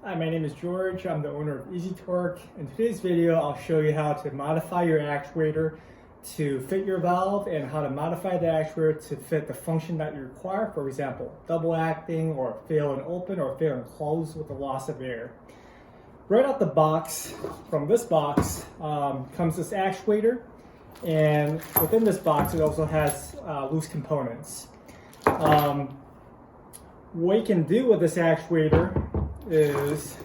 Hi, my name is George. I'm the owner of Easytork. In today's video, I'll show you how to modify your actuator to fit your valve and how to modify the actuator to fit the function that you require. For example, double acting or fail and open or fail and close with the loss of air. Right out the box, from this box, comes this actuator. And within this box, it also has loose components. What you can do with this actuator is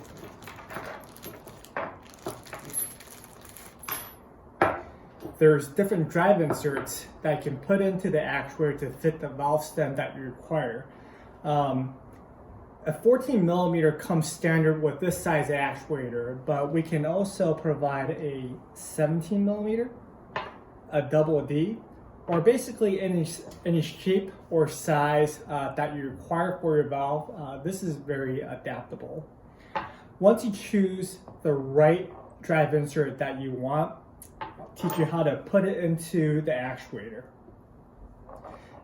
there's different drive inserts that you can put into the actuator to fit the valve stem that you require. A 14 millimeter comes standard with this size actuator, but we can also provide a 17 millimeter, a double D, or basically any shape or size that you require for your valve. This is very adaptable. Once you choose the right drive insert that you want, I'll teach you how to put it into the actuator.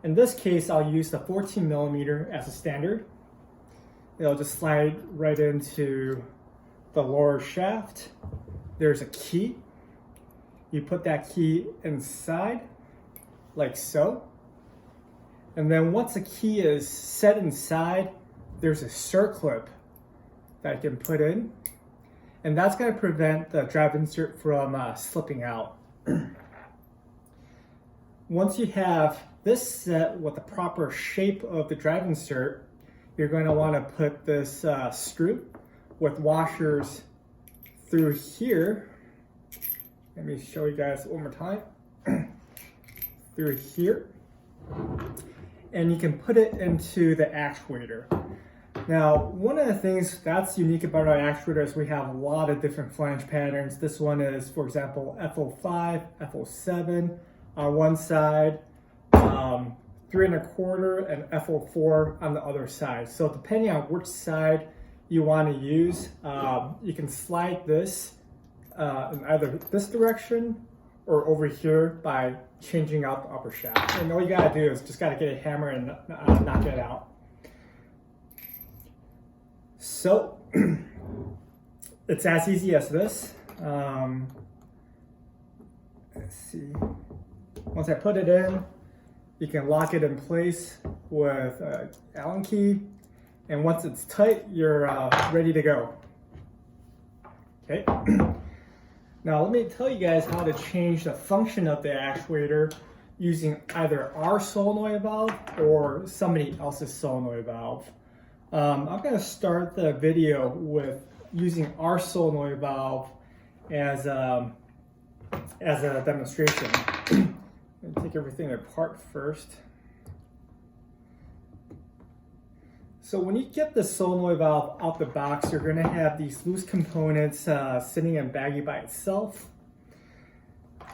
In this case, I'll use the 14 millimeter as a standard. It'll just slide right into the lower shaft. There's a key. You put that key inside, like so. And then once the key is set inside, there's a circlip that you can put in. And that's going to prevent the drive insert from slipping out. Once you have this set with the proper shape of the drive insert, you're going to want to put this screw with washers through here. Let me show you guys one more time. Through here, and you can put it into the actuator. Now, one of the things that's unique about our actuator is we have a lot of different flange patterns. This one is, for example, FO5, FO7 on one side, 3 1/4, and FO4 on the other side. So depending on which side you want to use, you can slide this in either this direction or over here by changing out the upper shaft. And all you gotta do is just gotta get a hammer and knock it out. So, it's as easy as this. Let's see. Once I put it in, you can lock it in place with an Allen key. And once it's tight, you're ready to go. Okay. Now let me tell you guys how to change the function of the actuator using either our solenoid valve or somebody else's solenoid valve. I'm going to start the video with using our solenoid valve as a demonstration. I'm going to take everything apart first. So when you get the solenoid valve out the box, you're going to have these loose components sitting in baggie by itself.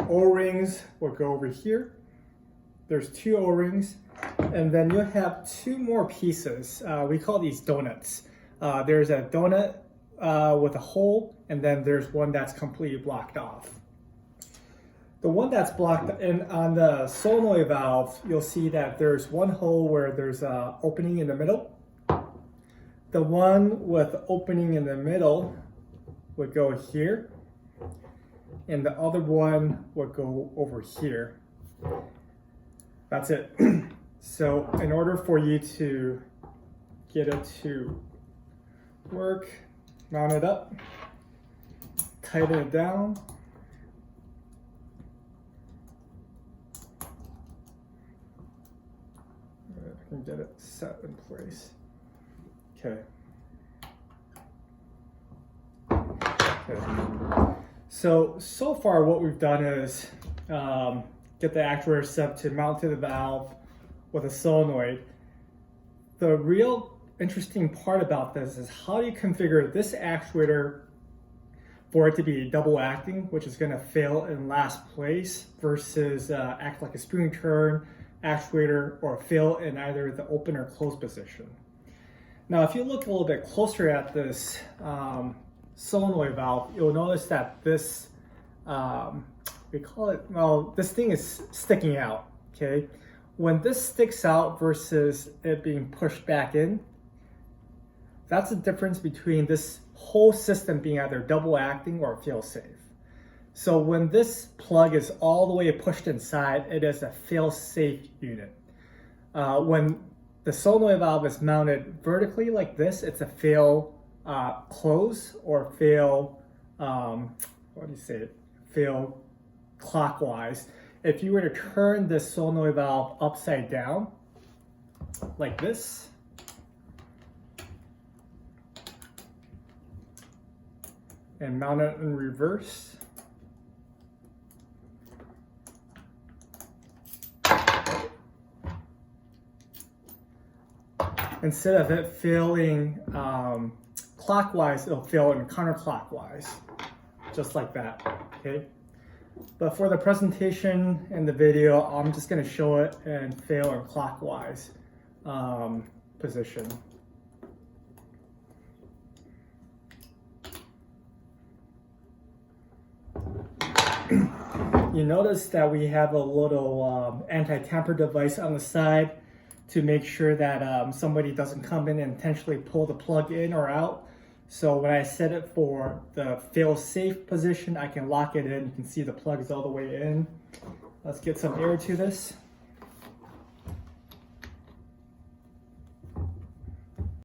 O-rings will go over here. There's 2 O-rings, and then you'll have 2 more pieces. We call these donuts. There's a donut with a hole, and then there's one that's completely blocked off. The one that's blocked in on the solenoid valve, you'll see that there's one hole where there's an opening in the middle. The one with the opening in the middle would go here, and the other one would go over here. That's it. So in order for you to get it to work, mount it up, tighten it down. I can get it set in place. Okay. So far what we've done is get the actuator set to mount to the valve with a solenoid. The real interesting part about this is how do you configure this actuator for it to be double acting, which is going to fail in last place, versus act like a spring turn actuator or fail in either the open or close position. Now, if you look a little bit closer at this solenoid valve, you'll notice that this, we call it, well, this thing is sticking out, okay? When this sticks out versus it being pushed back in, That's the difference between this whole system being either double acting or fail safe. So when this plug is all the way pushed inside, it is a fail safe unit. When the solenoid valve is mounted vertically like this, it's a fail close or fail, fail clockwise. If you were to turn this solenoid valve upside down like this, and mount it in reverse, instead of it failing clockwise, it'll fail in counterclockwise, just like that, okay? But for the presentation and the video, I'm just gonna show it and fail in clockwise position. You notice that we have a little anti-tamper device on the side to make sure that somebody doesn't come in and intentionally pull the plug in or out. So when I set it for the fail-safe position, I can lock it in. You can see the plug is all the way in. Let's get some air to this.